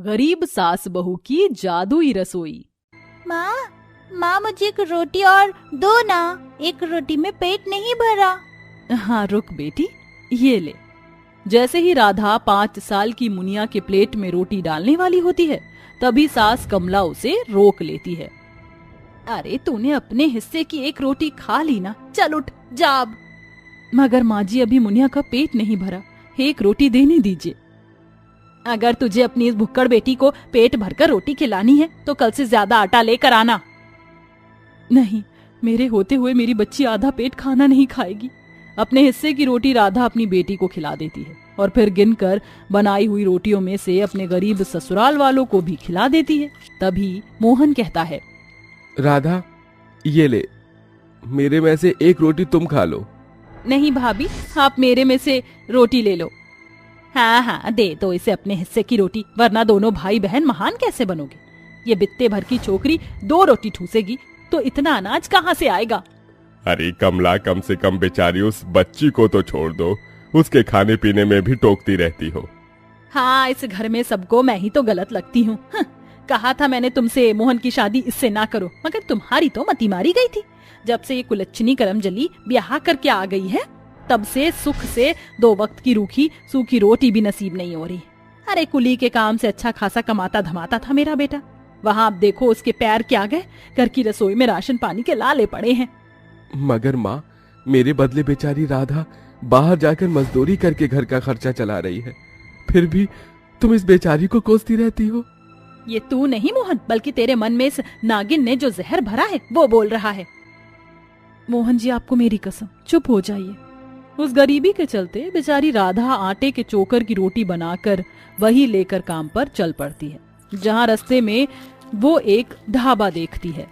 गरीब सास बहू की जादुई रसोई। माँ मुझे एक रोटी और दो ना, एक रोटी में पेट नहीं भरा। हाँ रुक बेटी, ये ले। जैसे ही राधा 5 साल की मुनिया के प्लेट में रोटी डालने वाली होती है, तभी सास कमला उसे रोक लेती है। अरे तूने अपने हिस्से की एक रोटी खा ली ना, चल उठ जा अब। मगर माँ जी अभी मुनिया का पेट नहीं भरा, एक रोटी देने दीजिए। अगर तुझे अपनी इस भुक्कड़ बेटी को पेट भरकर रोटी खिलानी है तो कल से ज्यादा आटा लेकर आना। नहीं, मेरे होते हुए मेरी बच्ची आधा पेट खाना नहीं खाएगी। अपने हिस्से की रोटी राधा अपनी बेटी को खिला देती है और फिर गिनकर बनाई हुई रोटियों में से अपने गरीब ससुराल वालों को भी खिला देती है। तभी मोहन कहता है, राधा ये ले, मेरे में से एक रोटी तुम खा लो। नहीं भाभी, आप मेरे में से रोटी ले लो। हाँ दे दो इसे अपने हिस्से की रोटी, वरना दोनों भाई बहन महान कैसे बनोगे। ये बित्ते भर की छोकरी 2 रोटी ठूसेगी तो इतना अनाज कहाँ से आएगा। अरे कमला, कम से कम बेचारी उस बच्ची को तो छोड़ दो, उसके खाने पीने में भी टोकती रहती हो। हाँ, इस घर में सबको मैं ही तो गलत लगती हूँ। कहा था मैंने तुमसे मोहन की शादी इससे ना करो, मगर तुम्हारी तो मती मारी गई थी। जब से ये कुलच्छनी करमजली ब्याह करके आ गई है, तब से सुख से 2 वक्त की रूखी सूखी रोटी भी नसीब नहीं हो रही। अरे कुली के काम से अच्छा खासा कमाता धमाता था मेरा बेटा, वहाँ अब देखो उसके पैर क्या गए, घर की रसोई में राशन पानी के लाले पड़े हैं। मगर माँ, मेरे बदले बेचारी राधा बाहर जाकर मजदूरी करके घर का खर्चा चला रही है, फिर भी तुम इस बेचारी को कोसती रहती हो। ये तू नहीं मोहन, बल्कि तेरे मन में इस नागिन ने जो जहर भरा है वो बोल रहा है। मोहन जी, आपको मेरी कसम, चुप हो जाइए। उस गरीबी के चलते बेचारी राधा आटे के चोकर की रोटी बनाकर वही लेकर काम पर चल पड़ती है, जहाँ रास्ते में वो एक ढाबा देखती है।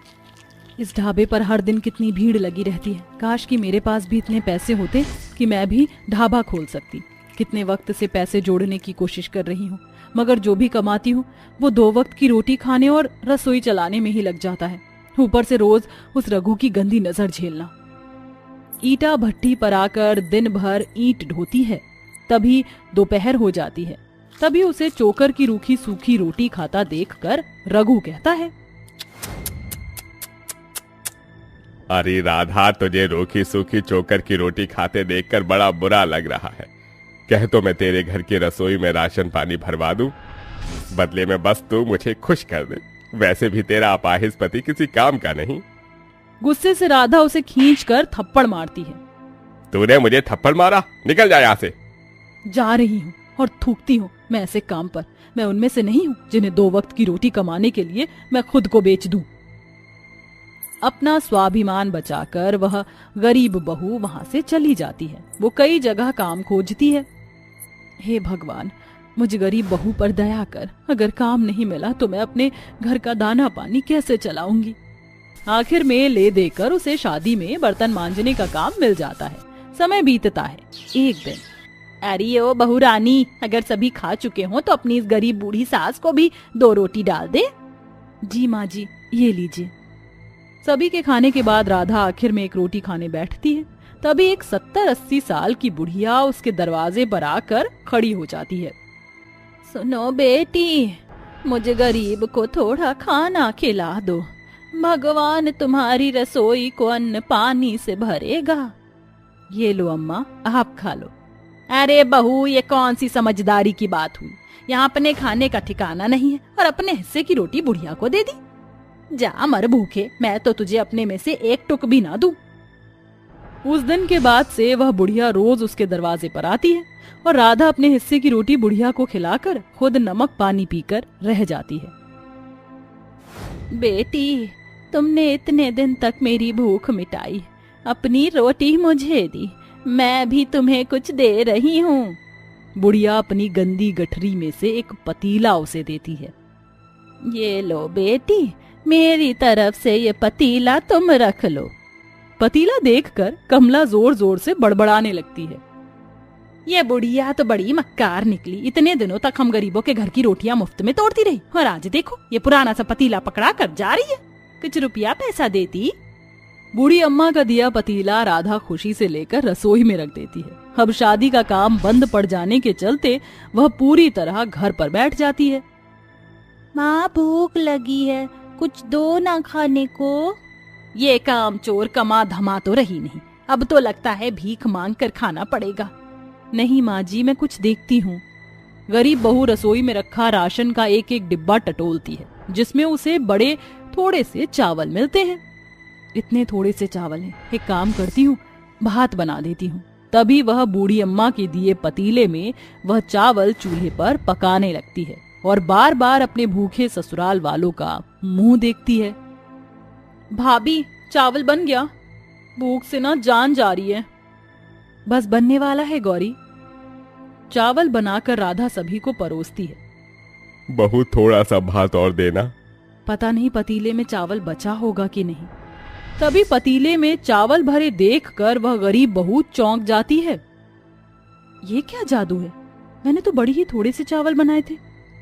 इस ढाबे पर हर दिन कितनी भीड़ लगी रहती है। काश कि मेरे पास भी इतने पैसे होते कि मैं भी ढाबा खोल सकती। कितने वक्त से पैसे जोड़ने की कोशिश कर रही हूँ, मगर जो भी कमाती हूँ वो 2 वक्त की रोटी खाने और रसोई चलाने में ही लग जाता है। ऊपर से रोज उस रघु की गंदी नजर झेलना। ईटा भट्टी पर आकर दिन भर ईंट ढोती है, तभी दोपहर हो जाती है। तभी उसे चोकर की रूखी सूखी रोटी खाता देखकर रघु कहता है, अरे राधा, तुझे रूखी सूखी चोकर की रोटी खाते देखकर बड़ा बुरा लग रहा है। कह तो मैं तेरे घर की रसोई में राशन पानी भरवा दूं, बदले में बस तू मुझे खुश कर दे। वैसे भी तेरा अपाहिज पति किसी काम का नहीं। गुस्से से राधा उसे खींचकर थप्पड़ मारती है। तूने मुझे थप्पड़ मारा, निकल जा यहाँ से। जा रही हूँ और थूकती हूँ मैं ऐसे काम पर। मैं उनमें से नहीं हूँ जिन्हें 2 वक्त की रोटी कमाने के लिए मैं खुद को बेच दूं। अपना स्वाभिमान बचाकर वह गरीब बहू वहां से चली जाती है। वो कई जगह काम खोजती है। हे भगवान, मुझ गरीब बहू पर दया कर। अगर काम नहीं मिला तो मैं अपने घर का दाना पानी कैसे चलाऊंगी। आखिर में ले देकर उसे शादी में बर्तन मांजने का काम मिल जाता है। समय बीतता है। एक दिन, अरे ओ बहू रानी, अगर सभी खा चुके हो तो अपनी इस गरीब बूढ़ी सास को भी 2 रोटी डाल दे। जी माँ जी, ये लीजिए। सभी के खाने के बाद राधा आखिर में एक रोटी खाने बैठती है। तभी एक 70-80 साल की बुढ़िया उसके दरवाजे पर आकर खड़ी हो जाती है। सुनो बेटी, मुझे गरीब को थोड़ा खाना खिला दो। भगवान तुम्हारी रसोई को अन्न पानी से भरेगा। ये लो अम्मा, आप खा लो। अरे बहू, ये कौन सी समझदारी की बात हुई। यहाँ अपने खाने का ठिकाना नहीं है और अपने हिस्से की रोटी बुढ़िया को दे दी। जा मर भूखे, मैं तो तुझे अपने में से एक टुक भी ना दूं। उस दिन के बाद से वह बुढ़िया रोज उसके दरवाजे पर आती है और राधा अपने हिस्से की रोटी बुढ़िया को खिलाकर खुद नमक पानी पीकर रह जाती है। बेटी, तुमने इतने दिन तक मेरी भूख मिटाई, अपनी रोटी मुझे दी, मैं भी तुम्हें कुछ दे रही हूँ। बुढ़िया अपनी गंदी गठरी में से एक पतीला उसे देती है। ये लो बेटी, मेरी तरफ से ये पतीला तुम रख लो। पतीला देखकर कमला जोर जोर से बड़बड़ाने लगती है। ये बुढ़िया तो बड़ी मक्कार निकली। इतने दिनों तक हम गरीबों के घर की रोटियां मुफ्त में तोड़ती रही और आज देखो ये पुराना सा पतीला पकड़ा कर जा रही है। कुछ रुपया पैसा देती। बूढ़ी अम्मा का दिया पतीला राधा खुशी से लेकर रसोई में रख देती है। अब शादी का काम बंद पड़ जाने के चलते वह पूरी तरह घर पर बैठ जाती है। माँ भूख लगी है, कुछ दो ना खाने को। ये काम चोर कमा धमा तो रही नहीं, अब तो लगता है भीख मांग कर खाना पड़ेगा। नहीं माँ जी, मैं कुछ देखती हूँ। गरीब बहू रसोई में रखा राशन का एक एक डिब्बा टटोलती है, जिसमें उसे बड़े थोड़े से चावल मिलते हैं। इतने थोड़े से चावल हैं, एक काम करती हूँ, भात बना देती हूँ। तभी वह बूढ़ी अम्मा के दिए पतीले में वह चावल चूल्हे पर पकाने लगती है और बार बार अपने भूखे ससुराल वालों का मुंह देखती है। भाभी, चावल बन गया, भूख से ना जान जा रही है। बस बनने वाला है गौरी। चावल बनाकर राधा सभी को परोसती है। बहू थोड़ा सा भात और देना। पता नहीं पतीले में चावल बचा होगा कि नहीं। तभी पतीले में चावल भरे देखकर वह गरीब बहू चौंक जाती है। ये क्या जादू है? मैंने तो बड़ी ही थोड़े से चावल बनाए थे,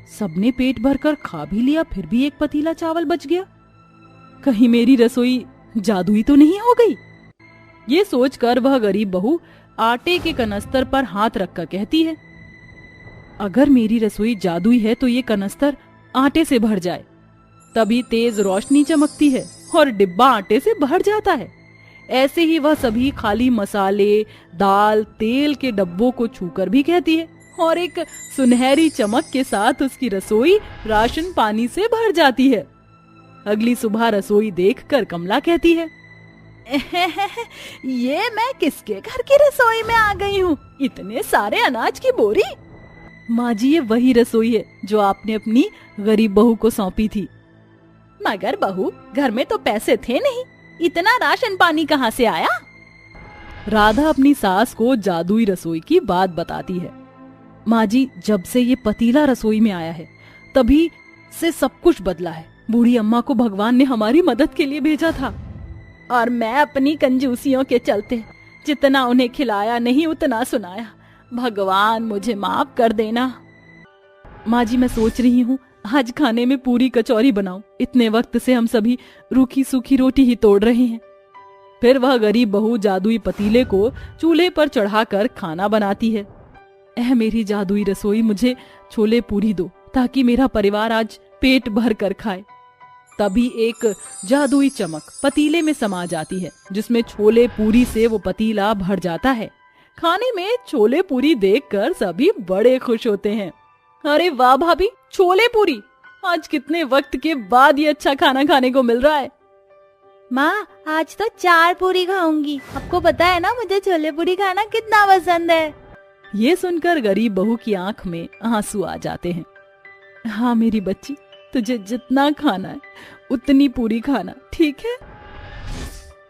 सबने पेट भरकर खा भी लिया, फिर भी एक पतीला चावल बच गया। कहीं मेरी रसोई जादुई तो नहीं हो गई? ये सोचकर वह गरीब बहू आटे के कनस्तर पर हाथ रखकर कहती है, अगर मेरी रसोई जादुई है तो ये कनस्तर आटे से भर जाए। तभी तेज रोशनी चमकती है और डिब्बा आटे से भर जाता है। ऐसे ही वह सभी खाली मसाले, दाल, तेल के डब्बों को छूकर भी कहती है और एक सुनहरी चमक के साथ उसकी रसोई राशन पानी से भर जाती है। अगली सुबह रसोई देखकर कमला कहती है, ये मैं किसके घर की रसोई में आ गई हूँ? इतने सारे अनाज की बोरी। माँ जी, ये वही रसोई है जो आपने अपनी गरीब बहू को सौंपी थी। मगर बहू, घर में तो पैसे थे नहीं, इतना राशन पानी कहाँ से आया? राधा अपनी सास को जादुई रसोई की बात बताती है। माँ जी, जब से ये पतीला रसोई में आया है तभी से सब कुछ बदला है। बूढ़ी अम्मा को भगवान ने हमारी मदद के लिए भेजा था और मैं अपनी कंजूसियों के चलते जितना उन्हें खिलाया नहीं उतना सुनाया। भगवान मुझे माफ कर देना। माँ जी, मैं सोच रही हूँ आज खाने में पूरी कचौरी बनाऊं। इतने वक्त से हम सभी रूखी सूखी रोटी ही तोड़ रहे हैं। फिर वह गरीब बहू जादुई पतीले को चूल्हे पर चढ़ाकर खाना बनाती है। मेरी जादुई रसोई, मुझे छोले पूरी दो ताकि मेरा परिवार आज पेट भर कर खाए। तभी एक जादुई चमक पतीले में समा जाती है, जिसमें छोले पूरी से वो पतीला भर जाता है। खाने में छोले पूरी देखकर सभी बड़े खुश होते हैं। अरे वाह भाभी, छोले पूरी! आज कितने वक्त के बाद ये अच्छा खाना खाने को मिल रहा है। माँ, आज तो 4 पूरी खाऊंगी। आपको पता है ना मुझे छोले पूरी खाना कितना पसंद है। ये सुनकर गरीब बहू की आंख में आंसू आ जाते हैं। हाँ मेरी बच्ची, तुझे जितना खाना है उतनी पूरी खाना, ठीक है?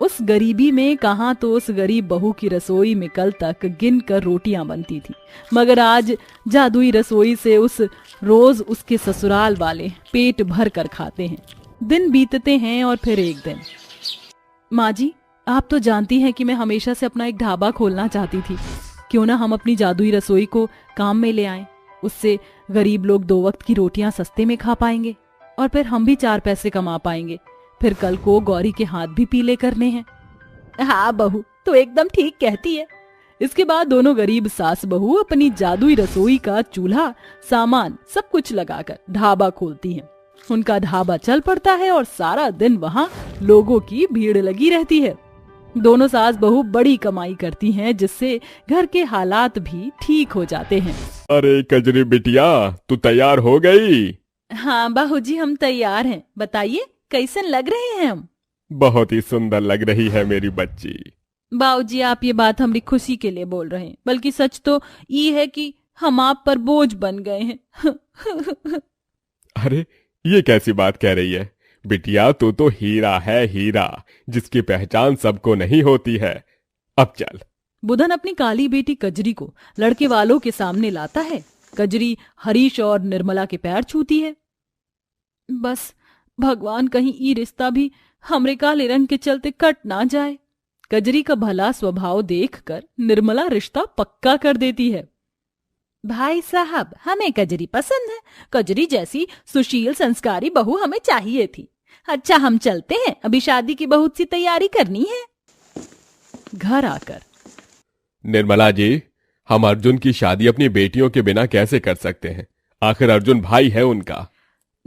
उस गरीबी में कहां तो उस गरीब बहू की रसोई में कल तक गिन कर रोटियां बनती थी, मगर आज जादुई रसोई से उस रोज उसके ससुराल वाले पेट भर कर खाते हैं। दिन बीतते हैं और फिर एक दिन। माँ जी, आप तो जानती हैं कि मैं हमेशा से अपना एक ढाबा खोलना चाहती थी। क्यों ना हम अपनी जादुई रसोई को काम में ले आएं। उससे गरीब लोग 2 वक्त की रोटियां सस्ते में खा पाएंगे और फिर हम भी 4 पैसे कमा पाएंगे। फिर कल को गौरी के हाथ भी पीले करने हैं। हाँ बहू, तो एकदम ठीक कहती है। इसके बाद दोनों गरीब सास बहू अपनी जादुई रसोई का चूल्हा, सामान सब कुछ लगाकर ढाबा खोलती हैं। उनका ढाबा चल पड़ता है और सारा दिन वहाँ लोगों की भीड़ लगी रहती है। दोनों सास बहू बड़ी कमाई करती हैं, जिससे घर के हालात भी ठीक हो जाते हैं। अरे कजरी बिटिया, तू तैयार हो गई? हाँ बहू जी, हम तैयार हैं। बताइए कैसे लग रहे हैं हम? बहुत ही सुंदर लग रही है मेरी बच्ची। बाबूजी, आप ये बात हमारी खुशी के लिए बोल रहे हैं, बल्कि सच तो ये है कि हम आप पर बोझ बन गए हैं। अरे ये कैसी बात कह रही है बिटिया? तू तो हीरा है, हीरा, जिसकी पहचान सबको नहीं होती है। अब चल। बुधन अपनी काली बेटी कजरी को लड़के वालों के सामने लाता है। कजरी हरीश और निर्मला के पैर छूती है। बस भगवान कहीं ये रिश्ता भी हमरे काले रंग के चलते कट ना जाए। कजरी का भला स्वभाव देखकर निर्मला रिश्ता पक्का कर देती है। भाई साहब, हमें कजरी पसंद है। कजरी जैसी सुशील संस्कारी बहू हमें चाहिए थी। अच्छा, हम चलते हैं, अभी शादी की बहुत सी तैयारी करनी है। घर आकर, निर्मला जी, हम अर्जुन की शादी अपनी बेटियों के बिना कैसे कर सकते हैं? आखिर अर्जुन भाई है उनका।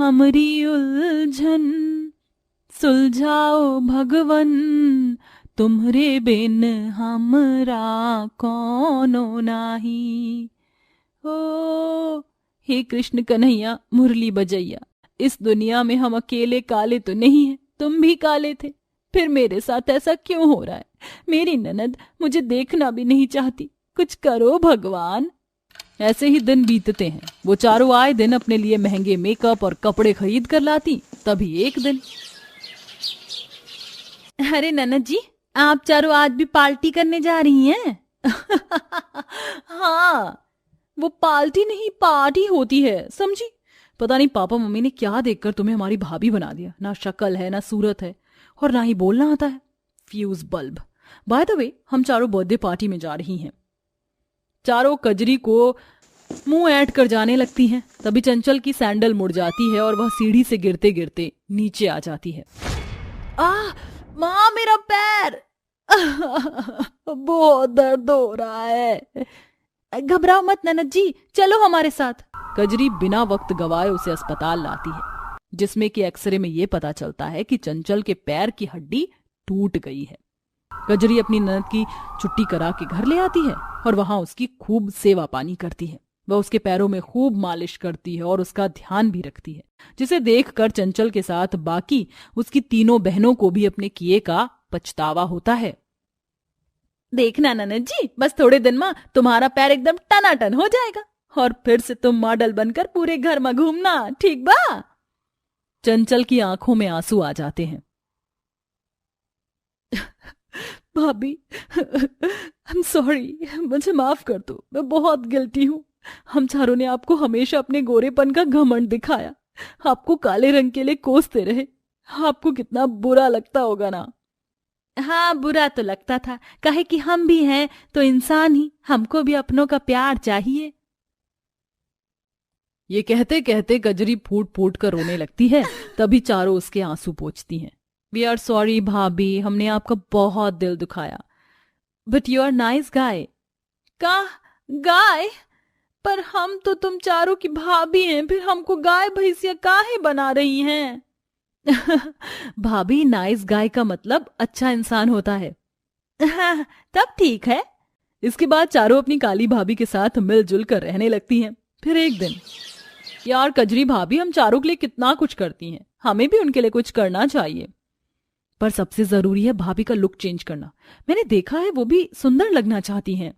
हमरी उलझन सुलझाओ भगवन, तुम्हरे बिन हमरा कौनो नाही। ओ हे कृष्ण कन्हैया मुरली बजैया, इस दुनिया में हम अकेले काले तो नहीं हैं, तुम भी काले थे, फिर मेरे साथ ऐसा क्यों हो रहा है? मेरी ननद मुझे देखना भी नहीं चाहती, कुछ करो भगवान। ऐसे ही दिन बीतते हैं। वो चारों आए दिन अपने लिए महंगे मेकअप और कपड़े खरीद कर लाती। तभी एक दिन, अरे ननद जी, आप चारों आज भी पार्टी करने जा रही हैं? हाँ, वो पार्टी नहीं पार्टी होती है, समझी? पता नहीं पापा मम्मी ने क्या देखकर तुम्हें हमारी भाभी बना दिया। ना शक्ल है, ना सूरत है, और ना ही बोलना आता है। Fuse bulb. By the way, हम चारों बर्थडे पार्टी में जा रही हैं। चारों कजरी को मुंह ऐड कर जाने लगती हैं। तभी चंचल की सैंडल मुड़ जाती है और वह सीढ़ी से गिरते गिरते नीचे आ जाती है। माँ, मेरा पैर। बहुत दर्द हो रहा है। घबराओ मत ननद जी, चलो हमारे साथ। कजरी बिना वक्त गवाए उसे अस्पताल लाती है, जिसमें कि एक्सरे में यह पता चलता है कि चंचल के पैर की हड्डी टूट गई है। कजरी अपनी ननद की छुट्टी करा के घर ले आती है और वहां उसकी खूब सेवा पानी करती है। वह उसके पैरों में खूब मालिश करती है और उसका ध्यान भी रखती है, जिसे देखकर चंचल के साथ बाकी उसकी तीनों बहनों को भी अपने किए का पछतावा होता है। देखना ननद जी, बस थोड़े दिन में तुम्हारा पैर एकदम टनाटन हो जाएगा और फिर से तुम मॉडल बनकर पूरे घर में घूमना, ठीक बा? चंचल की आंखों में आंसू आ जाते हैं। भाभी, आई एम सॉरी, मुझे माफ कर दो, मैं बहुत गिल्टी हूँ। हम चारों ने आपको हमेशा अपने गोरेपन का घमंड दिखाया, आपको काले रंग के लिए कोसते रहे। आपको कितना बुरा लगता होगा ना? हाँ, बुरा तो लगता था, काहे कि हम भी हैं तो इंसान ही, हमको भी अपनों का प्यार चाहिए। ये कहते कहते कजरी फूट फूट कर रोने लगती है। तभी चारों उसके आंसू पोंछती हैं। वी आर सॉरी भाभी, हमने आपका बहुत दिल दुखाया, but you are nice guy. का गाय? पर हम तो तुम चारों की भाभी हैं, फिर हमको गाय भैंसिया काहे बना रही हैं? भाभी, नाइस गाय का मतलब अच्छा इंसान होता है। हाँ, तब ठीक है। इसके बाद चारों अपनी काली भाभी के साथ मिलजुल कर रहने लगती हैं। फिर एक दिन, यार कजरी भाभी, हम चारों के लिए कितना कुछ करती हैं, हमें भी उनके लिए कुछ करना चाहिए। पर सबसे जरूरी है भाभी का लुक चेंज करना। मैंने देखा है वो भी सुंदर लगना चाहती हैं।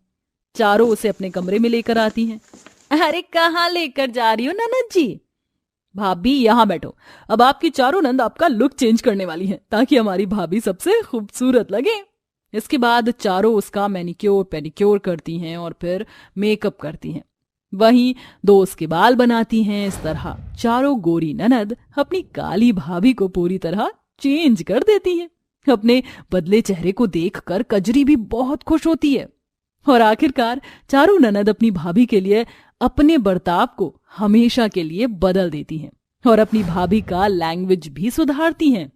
चारों उसे अपने कमरे में लेकर आती हैं। अरे कहाँ लेकर जा रही हो ननद जी? भाभी यहाँ बैठो, अब आपकी चारों नंद आपका लुक चेंज करने वाली हैं, ताकि हमारी भाभी सबसे खूबसूरत लगे। इसके बाद चारों उसका मैनिक्योर पेडिक्योर करती हैं और फिर मेकअप करती हैं। वहीं दो उसके बाल बनाती हैं। इस तरह चारों गोरी ननद अपनी काली भाभी को पूरी तरह चेंज कर देती हैं। अपने बदले चेहरे को देखकर कजरी भी बहुत खुश होती है और आखिरकार चारों ननद अपनी भाभी के लिए अपने बर्ताव को हमेशा के लिए बदल देती हैं और अपनी भाभी का लैंग्वेज भी सुधारती हैं।